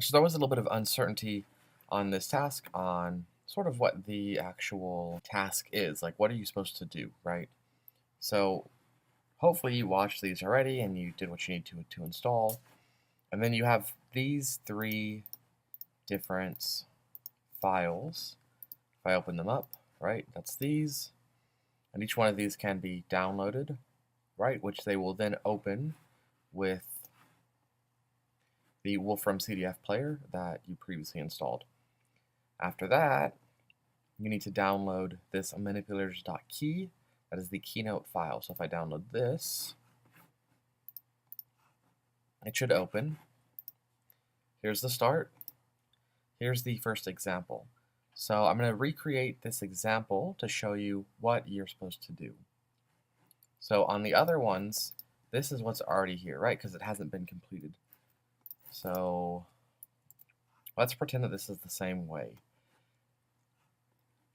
So there was a little bit of uncertainty on this task on sort of what the actual task is. Like, what are you supposed to do, right? So hopefully you watched these already and you did what you need to install. And then you have these three different files. If I open them up, right, that's these. And each one of these can be downloaded, right, which they will then open with the Wolfram CDF player that you previously installed. After that, you need to download this manipulators.key. That is the keynote file. So if I download this, it should open. Here's the start. Here's the first example. So I'm going to recreate this example to show you what you're supposed to do. So on the other ones, this is what's already here, right? Because it hasn't been completed. So let's pretend that this is the same way.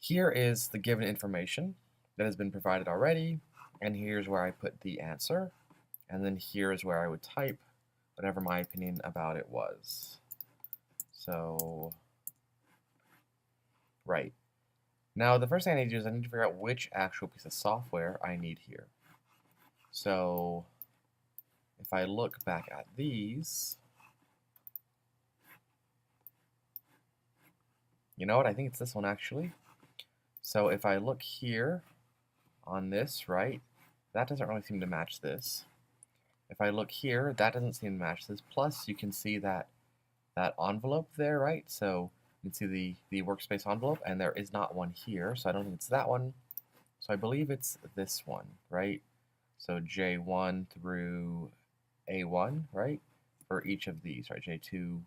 Here is the given information that has been provided already, and here's where I put the answer, and then here is where I would type whatever my opinion about it was. So, right. Now, the first thing I need to do is I need to figure out which actual piece of software I need here. So, if I look back at these, you know what? I think it's this one actually. So if I look here on this, right, that doesn't really seem to match this. If I look here, that doesn't seem to match this. Plus, you can see that envelope there, right? So you can see the workspace envelope, and there is not one here, so I don't think it's that one. So I believe it's this one, right? So J1 through A1, right? For each of these, right? J2,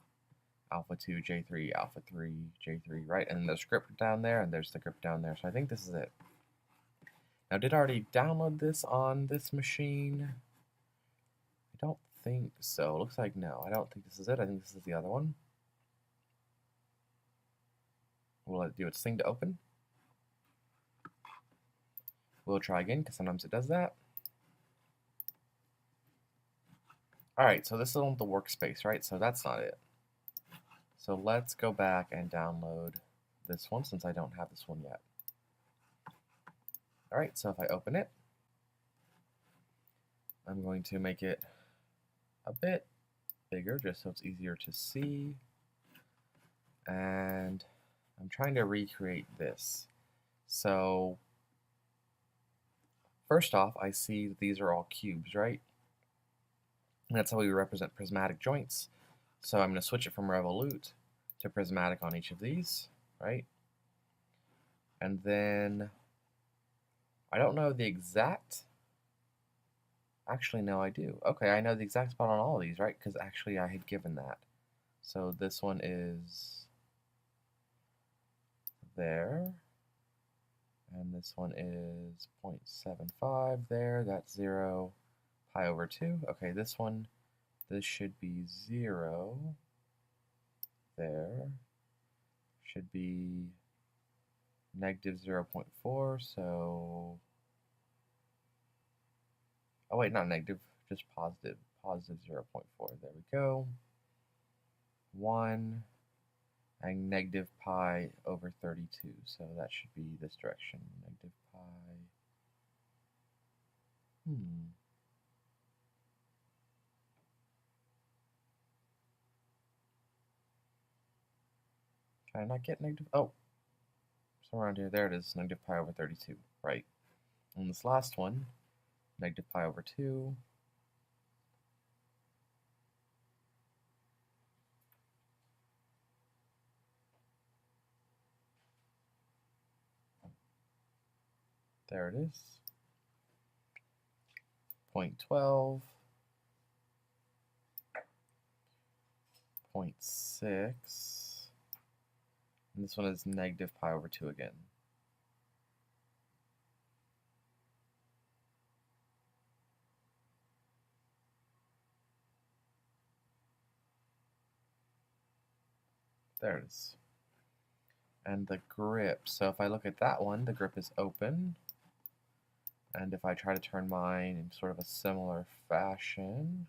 Alpha 2, J3, Alpha 3, J3, right? And there's script down there, and there's the script down there. So I think this is it. Now, did I already download this on this machine? I don't think so. Looks like no. I don't think this is it. I think this is the other one. We'll let it do its thing to open. We'll try again, because sometimes it does that. Alright, so this is on the workspace, right? So that's not it. So let's go back and download this one, since I don't have this one yet. Alright, so if I open it, I'm going to make it a bit bigger, just so it's easier to see. And I'm trying to recreate this. So first off, I see that these are all cubes, right? And that's how we represent prismatic joints. So I'm going to switch it from revolute to prismatic on each of these, right? And then I don't know the exact. Actually, no, I do. Okay, I know the exact spot on all of these, right? Because actually I had given that. So this one is there. And this one is 0.75 there. That's 0 pi over 2. Okay, this should be 0 there. Should be negative 0.4, so... Oh wait, not negative, just positive. Positive 0.4. There we go. 1 and negative pi over 32. So that should be this direction. Negative pi. Can I not get negative? Oh, somewhere around here. There it is. Negative pi over 32. Right. And this last one, negative pi over 2. There it is. 0.12. 0.6. And this one is negative pi over 2 again. There it is. And the grip, so if I look at that one, the grip is open. And if I try to turn mine in sort of a similar fashion,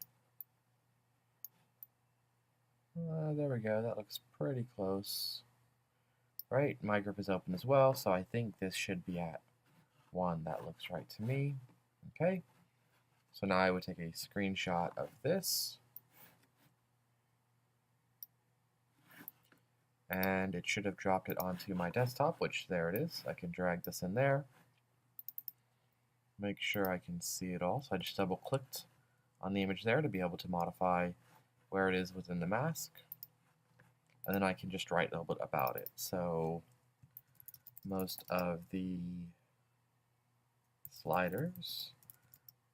There we go, that looks pretty close. Right, my group is open as well, so I think this should be at 1. That looks right to me. Okay, so now I would take a screenshot of this, and it should have dropped it onto my desktop, which there it is. I can drag this in there, make sure I can see it all. So I just double-clicked on the image there to be able to modify where it is within the mask, and then I can just write a little bit about it. So most of the sliders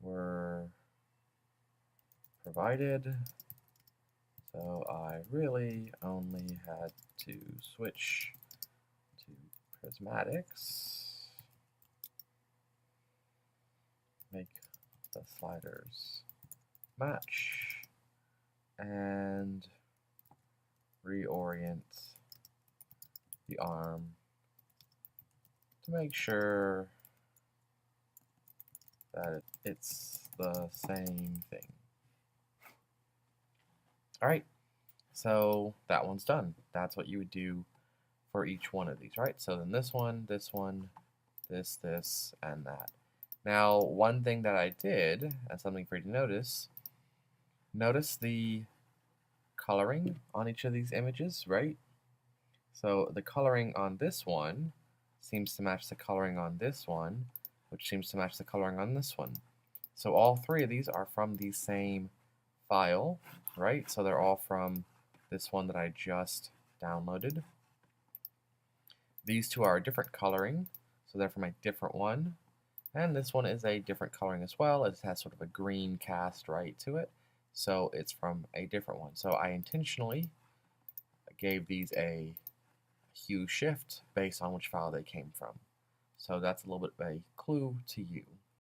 were provided, so I really only had to switch to prismatics, make the sliders match, and reorient the arm to make sure that it's the same thing. Alright, so that one's done. That's what you would do for each one of these, right? So then this one, this, and that. Now, one thing that I did, and something for you to notice the coloring on each of these images, right? So the coloring on this one seems to match the coloring on this one, which seems to match the coloring on this one. So all 3 of these are from the same file, right? So they're all from this one that I just downloaded. These 2 are a different coloring, so they're from a different one. And this one is a different coloring as well. It has sort of a green cast right to it, so it's from a different one. So I intentionally gave these a hue shift based on which file they came from. So that's a little bit of a clue to you.